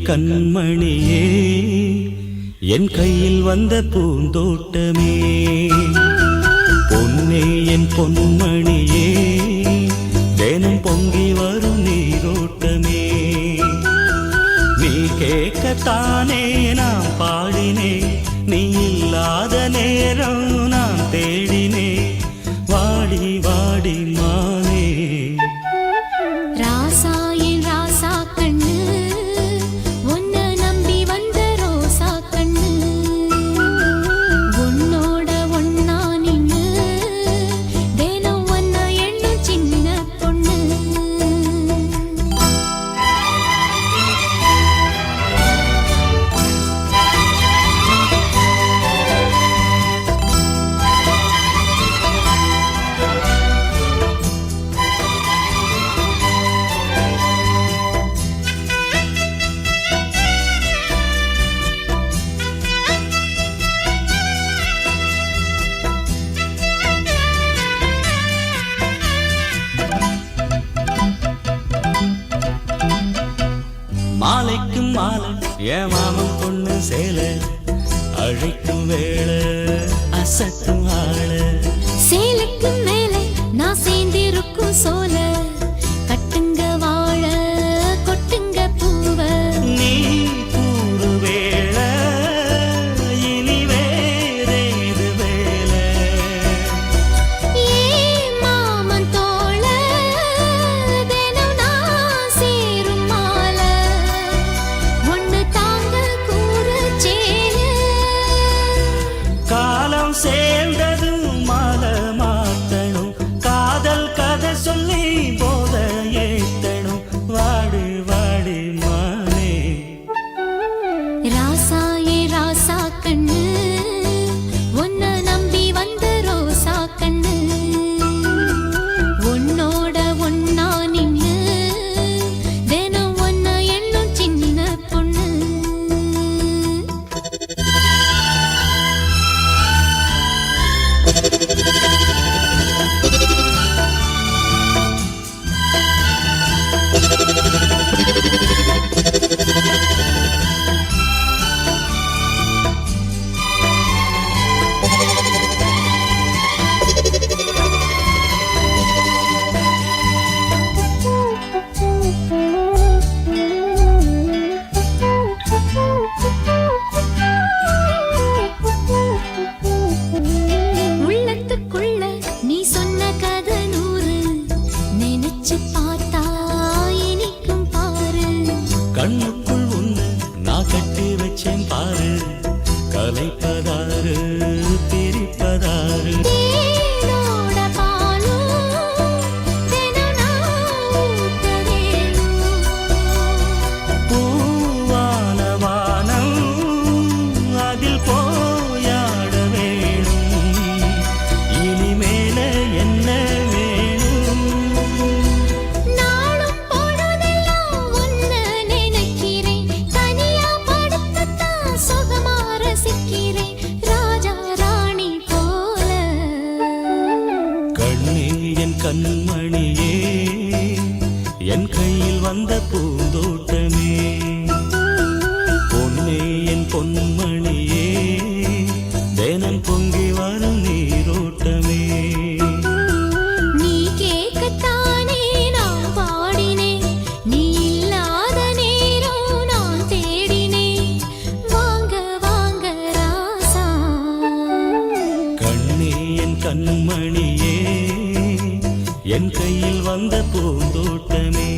கண்மணியே என் கையில் வந்த பூந்தோட்டமே பொன்னே என் பொன்மணியே தினம் பொங்கி வரும் நீரோட்டமே நீ கேட்கத்தானே நான் பாடினே நீ இல்லாத நேரம் நான் தேடினே வாடி வாடி மானே ராசா என் ராசா கண்ணு உன்னை நம்பி வந்த ரோசா கண்ணு உன்னோட ஒன்னா நின்னு தினம் ஒன்ன எண்ணும் சின்ன பொண்ணு மாலைக்கும் மாலை என் மாமன் பொண்ணு சேல அழைக்கும் வேளை அசத்தும் ஆள சேலைக்கு மேலே நான் சேர்ந்திருக்கும் சோல கட்டுங்க வாழ கொட்டுங்க பூவ நீ கூறு வேளை இனி வேறேது வேலை ஏ மாமன் தோள தினம் நான் சேரும் மால ஒன்னு தாங்க கூற சேல காலம் சேர்ந்ததும் மாலை மாத்தணும் காதல் கதை சொல்லி போத ஏத்தணும் வாடு வாடி மானே ராசா ஏ ராசா கண்ணு உன்னை நம்பி வந்த ரோசா கண்ணு உன்னோட ஒன்னா நின்னு தினம் ஒன்ன எண்ணும் சின்ன பொண்ணு உள்ளத்துக்குள்ள நீ சொன்ன கதை நூறு நினைச்சு பார்த்தா இனிக்கும் பாரு கண்ணுக்குள் உன்னை நான் கட்டி வச்சேன் பாரு கலைப்பதாரு பிரிப்பதாரு தேனோட பாலும் தினம் நான் ஊத்த வேணும் பூவான வானம் அதில் போயாட வேணும் இனிமேல என்ன வேணும் நாளும் பொழுதெல்லாம் உன்னை நினைக்கிறேன் தனியா படுத்துத்தான் சுகமா ரசிக்கிறேன் ராஜா ராணி போல கண்ணே என் கண்மணியே என் கையில் வந்த பூந்தோட்டமே பொன்னே என் பொன்மணியே தினம் பொங்கி வரும் நீரோட்டமே நீ கேட்கத்தானே நான் பாடினேன் நீ இல்லாத நேரம் நான் தேடினேன் வாங்க வாங்க ராசா கண்ணே என் கண்மணியே என் கையில் வந்த பூந்தோட்டமே